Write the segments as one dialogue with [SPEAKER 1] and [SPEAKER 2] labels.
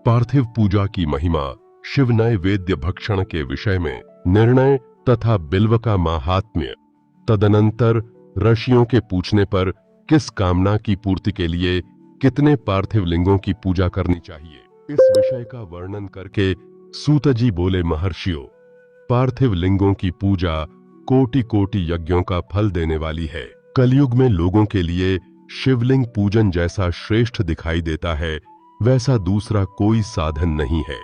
[SPEAKER 1] पार्थिव पूजा की महिमा, शिव नैवेद्य भक्षण के विषय में निर्णय तथा बिल्व का माहात्म्य। तदनंतर ऋषियों के पूछने पर किस कामना की पूर्ति के लिए कितने पार्थिव लिंगों की पूजा करनी चाहिए, इस विषय का वर्णन करके सूत जी बोले, महर्षियों, पार्थिव लिंगों की पूजा कोटि कोटि यज्ञों का फल देने वाली है। कलयुग में लोगों के लिए शिवलिंग पूजन जैसा श्रेष्ठ दिखाई देता है, वैसा दूसरा कोई साधन नहीं है।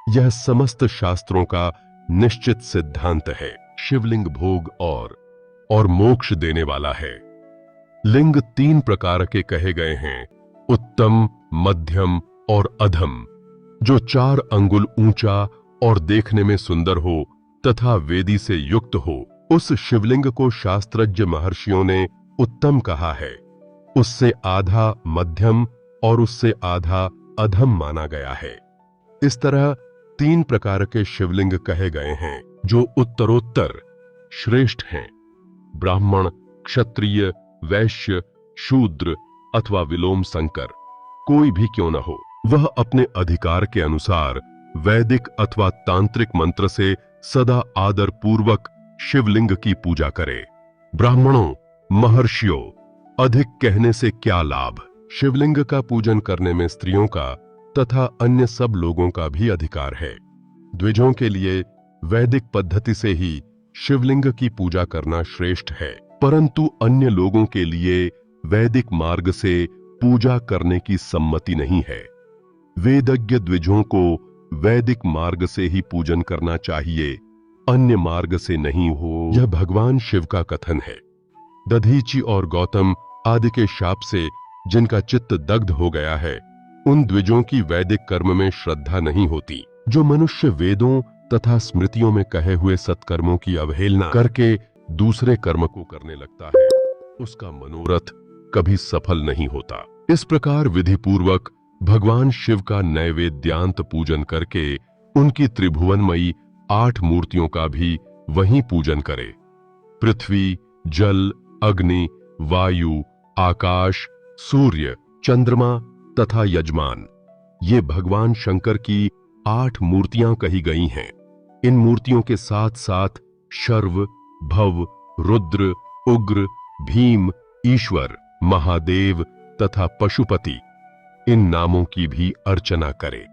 [SPEAKER 1] यह समस्त शास्त्रों का निश्चित सिद्धांत है। शिवलिंग भोग और मोक्ष देने वाला है। लिंग 3 प्रकार के कहे गए हैं, उत्तम, मध्यम और अधम। जो 4 अंगुल ऊंचा और देखने में सुंदर हो तथा वेदी से युक्त हो, उस शिवलिंग को शास्त्रज्ञ महर्षियों ने उत्तम कहा है। उससे आधा मध्यम और उससे आधा अधम माना गया है। इस तरह 3 प्रकार के शिवलिंग कहे गए हैं जो उत्तरोत्तर श्रेष्ठ हैं। ब्राह्मण, क्षत्रिय, वैश्य, शूद्र अथवा विलोम संकर कोई भी क्यों न हो, वह अपने अधिकार के अनुसार वैदिक अथवा तांत्रिक मंत्र से सदा आदर पूर्वक शिवलिंग की पूजा करे। ब्राह्मणों, महर्षियों, अधिक कहने से क्या लाभ। शिवलिंग का पूजन करने में स्त्रियों का तथा अन्य सब लोगों का भी अधिकार है। द्विजों के लिए वैदिक पद्धति से ही शिवलिंग की पूजा करना श्रेष्ठ है, परंतु अन्य लोगों के लिए वैदिक मार्ग से पूजा करने की सम्मति नहीं है। वेदज्ञ द्विजों को वैदिक मार्ग से ही पूजन करना चाहिए, अन्य मार्ग से नहीं हो, यह भगवान शिव का कथन है। दधीचि और गौतम आदि के शाप से जिनका चित्त दग्ध हो गया है, उन द्विजों की वैदिक कर्म में श्रद्धा नहीं होती। जो मनुष्य वेदों तथा स्मृतियों में कहे हुए सत्कर्मों की अवहेलना करके दूसरे कर्म को करने लगता है, उसका मनोरथ कभी सफल नहीं होता। इस प्रकार विधि पूर्वक भगवान शिव का नैवेद्यांत पूजन करके उनकी त्रिभुवनमयी 8 मूर्तियों का भी वहीं पूजन करे। पृथ्वी, जल, अग्नि, वायु, आकाश, सूर्य, चंद्रमा तथा यजमान, ये भगवान शंकर की 8 मूर्तियां कही गई हैं। इन मूर्तियों के साथ साथ शर्व, भव, रुद्र, उग्र, भीम, ईश्वर, महादेव तथा पशुपति, इन नामों की भी अर्चना करे।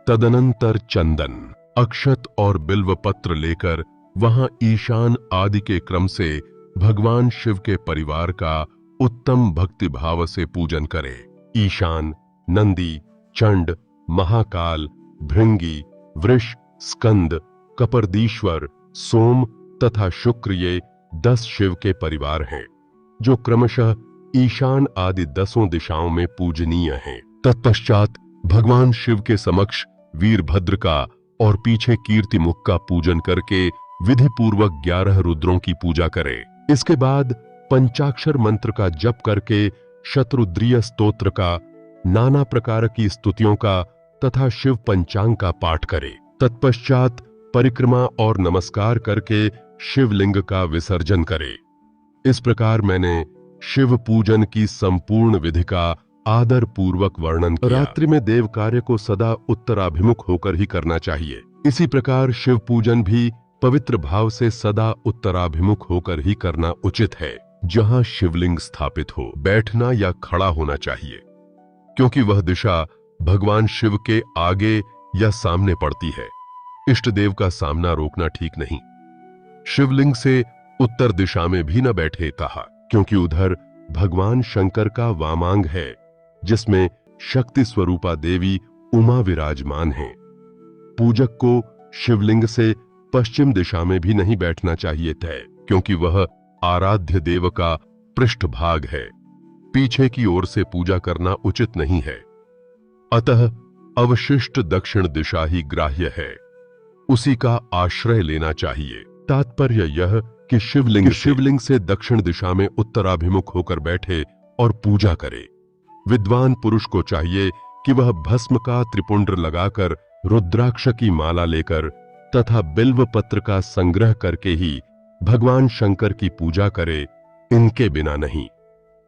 [SPEAKER 1] तदनंतर चंदन, अक्षत और बिल्व पत्र लेकर वहां ईशान आदि के क्रम से भगवान शिव के परिवार का उत्तम भक्ति भाव से पूजन करे। ईशान, नंदी, चंड, महाकाल, भृंगी, वृष, स्कंद, कपर्दीश्वर, सोम तथा शुक्र, ये 10 शिव के परिवार हैं, जो क्रमशः ईशान आदि 10 दिशाओं में पूजनीय हैं। तत्पश्चात भगवान शिव के समक्ष वीरभद्र का और पीछे कीर्तिमुख का पूजन करके विधि पूर्वक 11 रुद्रों की पूजा करे। इसके बाद पंचाक्षर मंत्र का जप करके शत्रुद्रिय स्तोत्र का, नाना प्रकार की स्तुतियों का तथा शिव पंचांग का पाठ करे। तत्पश्चात परिक्रमा और नमस्कार करके शिवलिंग का विसर्जन करे। इस प्रकार मैंने शिव पूजन की संपूर्ण विधि का आदर पूर्वक वर्णन किया। रात्रि में देव कार्य को सदा उत्तराभिमुख होकर ही करना चाहिए। इसी प्रकार शिव पूजन भी पवित्र भाव से सदा उत्तराभिमुख होकर ही करना उचित है। जहां शिवलिंग स्थापित हो, बैठना या खड़ा होना चाहिए, क्योंकि वह दिशा भगवान शिव के आगे या सामने पड़ती है। इष्ट देव का सामना रोकना ठीक नहीं। शिवलिंग से उत्तर दिशा में भी न बैठे कहा, क्योंकि उधर भगवान शंकर का वामांग है, जिसमें शक्ति स्वरूपा देवी उमा विराजमान है। पूजक को शिवलिंग से पश्चिम दिशा में भी नहीं बैठना चाहिए था, क्योंकि वह आराध्य देव का पृष्ठभाग है। पीछे की ओर से पूजा करना उचित नहीं है। अतः अवशिष्ट दक्षिण दिशा ही ग्राह्य है, उसी का आश्रय लेना चाहिए। तात्पर्य यह कि शिवलिंग से दक्षिण दिशा में उत्तराभिमुख होकर बैठे और पूजा करे। विद्वान पुरुष को चाहिए कि वह भस्म का त्रिपुंड लगाकर, रुद्राक्ष की माला लेकर तथा बिल्व पत्र का संग्रह करके ही भगवान शंकर की पूजा करे, इनके बिना नहीं।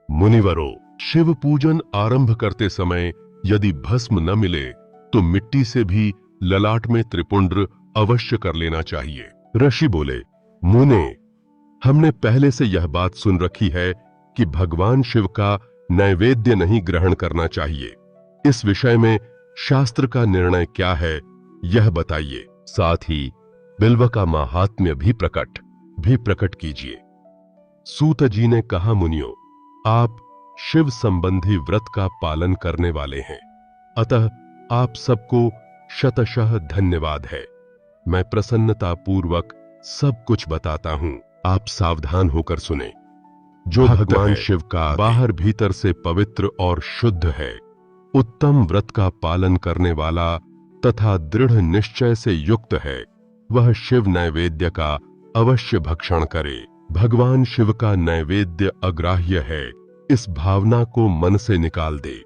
[SPEAKER 1] मुनिवरों, शिव पूजन आरंभ करते समय यदि भस्म न मिले तो मिट्टी से भी ललाट में त्रिपुंड्र अवश्य कर लेना चाहिए। ऋषि बोले, मुने, हमने पहले से यह बात सुन रखी है कि भगवान शिव का नैवेद्य नहीं ग्रहण करना चाहिए। इस विषय में शास्त्र का निर्णय क्या है, यह बताइए। साथ ही बिल्व का माहात्म्य भी प्रकट कीजिए। सूत जी ने कहा, मुनियों, आप शिव संबंधी व्रत का पालन करने वाले हैं, अतः आप सबको शतशः धन्यवाद है। मैं प्रसन्नता पूर्वक सब कुछ बताता हूं, आप सावधान होकर सुने। जो भगवान शिव का बाहर भीतर से पवित्र और शुद्ध है, उत्तम व्रत का पालन करने वाला तथा दृढ़ निश्चय से युक्त है, वह शिव नैवेद्य का अवश्य भक्षण करे। भगवान शिव का नैवेद्य अग्राह्य है, इस भावना को मन से निकाल दे।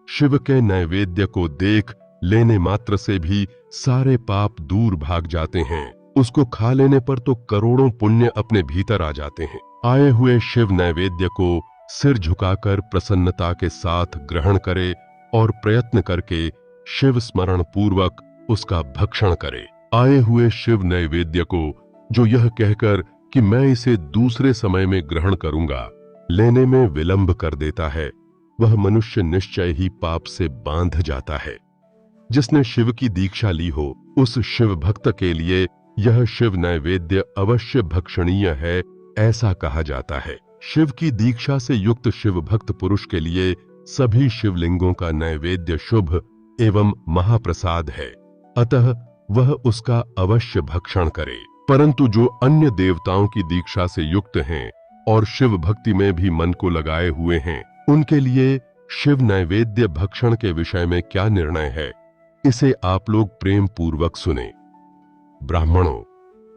[SPEAKER 1] शिव के नैवेद्य को देख लेने मात्र से भी सारे पाप दूर भाग जाते हैं। उसको खा लेने पर तो करोड़ों पुण्य अपने भीतर आ जाते हैं। आए हुए शिव नैवेद्य को सिर झुकाकर प्रसन्नता के साथ ग्रहण करे और प्रयत्न करके शिव स्मरण पूर्वक उसका भक्षण करे। आए हुए शिव नैवेद्य को जो यह कहकर कि मैं इसे दूसरे समय में ग्रहण करूंगा, लेने में विलंब कर देता है, वह मनुष्य निश्चय ही पाप से बांध जाता है। जिसने शिव की दीक्षा ली हो, उस शिव भक्त के लिए यह शिव नैवेद्य अवश्य भक्षणीय है, ऐसा कहा जाता है। शिव की दीक्षा से युक्त शिव भक्त पुरुष के लिए सभी शिवलिंगों का नैवेद्य शुभ एवं महाप्रसाद है, अतः वह उसका अवश्य भक्षण करे। परंतु जो अन्य देवताओं की दीक्षा से युक्त हैं और शिव भक्ति में भी मन को लगाए हुए हैं, उनके लिए शिव नैवेद्य भक्षण के विषय में क्या निर्णय है, इसे आप लोग प्रेम पूर्वक सुने। ब्राह्मणों,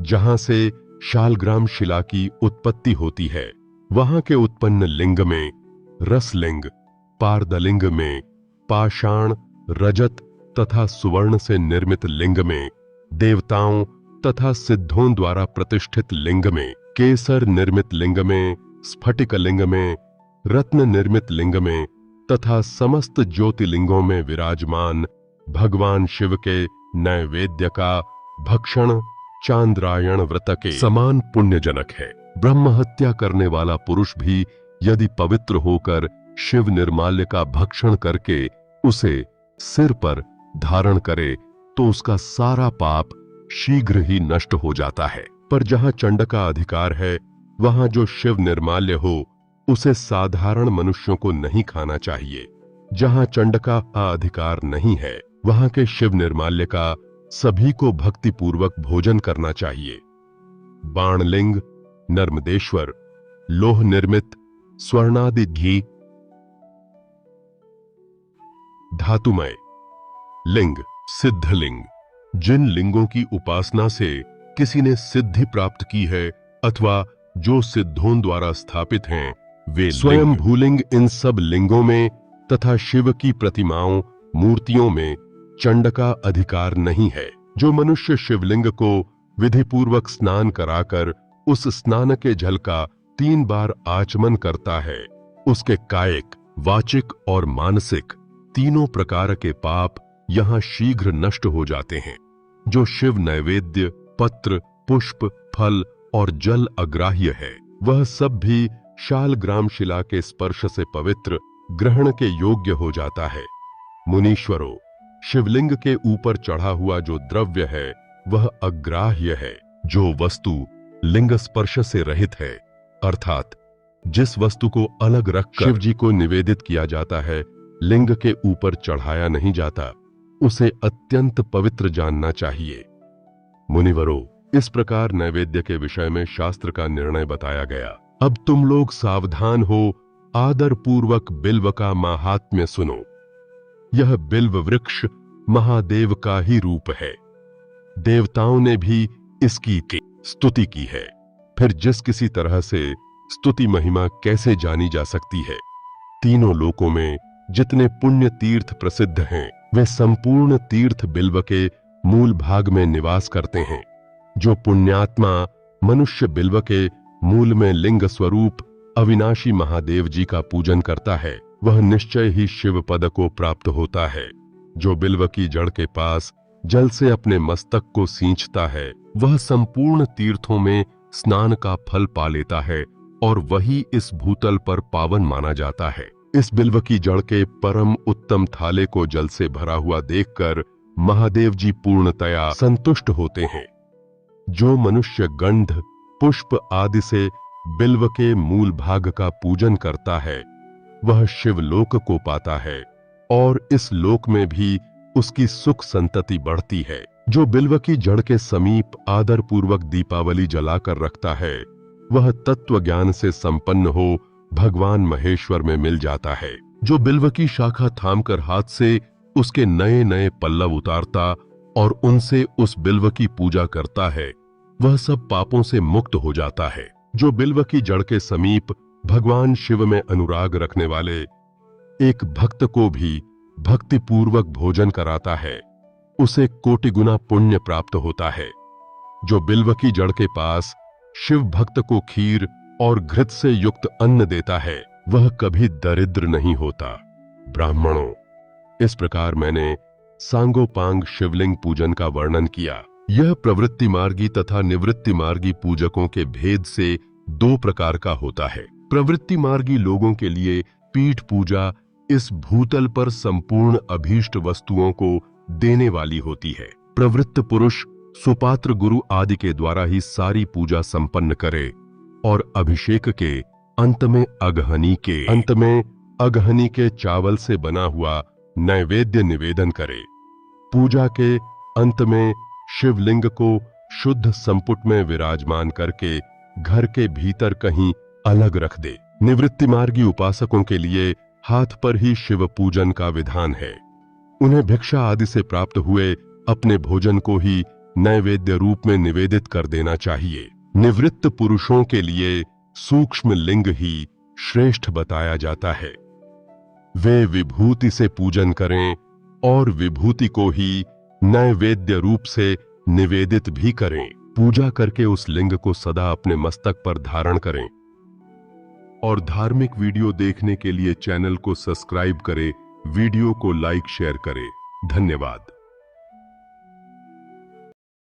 [SPEAKER 1] जहां से शालग्राम शिला की उत्पत्ति होती है, वहां के उत्पन्न लिंग में रसलिंग, पारदलिंग में पाषाण, रजत तथा सुवर्ण से निर्मित लिंग में, देवताओं तथा सिद्धों द्वारा प्रतिष्ठित लिंग में, केसर निर्मित लिंग में, स्फटिक लिंग में, रत्न निर्मित लिंग में तथा समस्त ज्योतिर्लिंगों में विराजमान भगवान शिव के नैवेद्य का भक्षण चांद्रायण व्रत के समान पुण्यजनक है। ब्रह्म हत्या करने वाला पुरुष भी यदि पवित्र होकर शिव निर्माल्य का भक्षण करके उसे सिर पर धारण करे तो उसका सारा पाप शीघ्र ही नष्ट हो जाता है। पर जहां चंड का अधिकार है, वहां जो शिव निर्माल्य हो उसे साधारण मनुष्यों को नहीं खाना चाहिए। जहां चंड का अधिकार नहीं है, वहां के शिव निर्माल्य का सभी को भक्ति पूर्वक भोजन करना चाहिए। बाणलिंग, नर्मदेश्वर, लोह निर्मित स्वर्णादि घी, धातुमय लिंग, सिद्धलिंग, जिन लिंगों की उपासना से किसी ने सिद्धि प्राप्त की है अथवा जो सिद्धों द्वारा स्थापित हैं, वे स्वयं भूलिंग, इन सब लिंगों में तथा शिव की प्रतिमाओं, मूर्तियों में चंड का अधिकार नहीं है। जो मनुष्य शिवलिंग को विधि पूर्वक स्नान कराकर उस स्नान के जल का 3 बार आचमन करता है, उसके कायिक, वाचिक और मानसिक तीनों प्रकार के पाप यहाँ शीघ्र नष्ट हो जाते हैं। जो शिव नैवेद्य, पत्र, पुष्प, फल और जल अग्राह्य है, वह सब भी शालग्राम शिला के स्पर्श से पवित्र, ग्रहण के योग्य हो जाता है। मुनीश्वरों, शिवलिंग के ऊपर चढ़ा हुआ जो द्रव्य है वह अग्राह्य है। जो वस्तु लिंग स्पर्श से रहित है, अर्थात जिस वस्तु को अलग रखकर शिव जी को निवेदित किया जाता है, लिंग के ऊपर चढ़ाया नहीं जाता, उसे अत्यंत पवित्र जानना चाहिए। मुनिवरों, इस प्रकार नैवेद्य के विषय में शास्त्र का निर्णय बताया गया। अब तुम लोग सावधान हो, आदर पूर्वक बिल्व का माहात्म्य सुनो। यह बिल्व वृक्ष महादेव का ही रूप है। देवताओं ने भी इसकी स्तुति की है। फिर जिस किसी तरह से स्तुति महिमा कैसे जानी जा सकती है? तीनों लोकों में जितने पुण्य तीर्थ प्रसिद्ध हैं, वे संपूर्ण तीर्थ बिल्व के मूल भाग में निवास करते हैं। जो पुण्यात्मा मनुष्य बिल्व के मूल में लिंग स्वरूप अविनाशी महादेव जी का पूजन करता है, वह निश्चय ही शिव पद को प्राप्त होता है। जो बिल्व की जड़ के पास जल से अपने मस्तक को सींचता है वह संपूर्ण तीर्थों में स्नान का फल पा लेता है और वही इस भूतल पर पावन माना जाता है। इस बिल्व की जड़ के परम उत्तम थाले को जल से भरा हुआ देखकर महादेव जी पूर्णतया संतुष्ट होते हैं। जो मनुष्य गंध, पुष्प आदि से बिल्व के मूल भाग का पूजन करता है वह शिवलोक को पाता है और इस लोक में भी उसकी सुख संतति बढ़ती है। जो बिल्व की जड़ के समीप आदर पूर्वक दीपावली जलाकर रखता है वह तत्व ज्ञान से संपन्न हो भगवान महेश्वर में मिल जाता है। जो बिल्व की शाखा थामकर हाथ से उसके नए नए पल्लव उतारता और उनसे उस बिल्व की पूजा करता है वह सब पापों से मुक्त हो जाता है। जो बिल्व की जड़ के समीप भगवान शिव में अनुराग रखने वाले एक भक्त को भी भक्ति पूर्वक भोजन कराता है उसे कोटि गुना पुण्य प्राप्त होता है। जो बिल्व की जड़ के पास शिव भक्त को खीर और घृत से युक्त अन्न देता है वह कभी दरिद्र नहीं होता। ब्राह्मणों, इस प्रकार मैंने सांगोपांग शिवलिंग पूजन का वर्णन किया। यह प्रवृत्ति मार्गी तथा निवृत्ति मार्गी पूजकों के भेद से दो प्रकार का होता है। प्रवृत्ति मार्गी लोगों के लिए पीठ पूजा इस भूतल पर संपूर्ण अभीष्ट वस्तुओं को देने वाली होती है। प्रवृत्त पुरुष सुपात्र गुरु आदि के द्वारा ही सारी पूजा संपन्न करे और अभिषेक के अंत में अगहनी के चावल से बना हुआ नैवेद्य निवेदन करे। पूजा के अंत में शिवलिंग को शुद्ध संपुट में विराजमान करके घर के भीतर कहीं अलग रख दे। निवृत्ति मार्गी उपासकों के लिए हाथ पर ही शिव पूजन का विधान है। उन्हें भिक्षा आदि से प्राप्त हुए अपने भोजन को ही नैवेद्य रूप में निवेदित कर देना चाहिए। निवृत्त पुरुषों के लिए सूक्ष्म लिंग ही श्रेष्ठ बताया जाता है। वे विभूति से पूजन करें और विभूति को ही नैवेद्य रूप से निवेदित भी करें। पूजा करके उस लिंग को सदा अपने मस्तक पर धारण करें और धार्मिक वीडियो देखने के लिए चैनल को सब्सक्राइब करें, वीडियो को लाइक शेयर करें। धन्यवाद।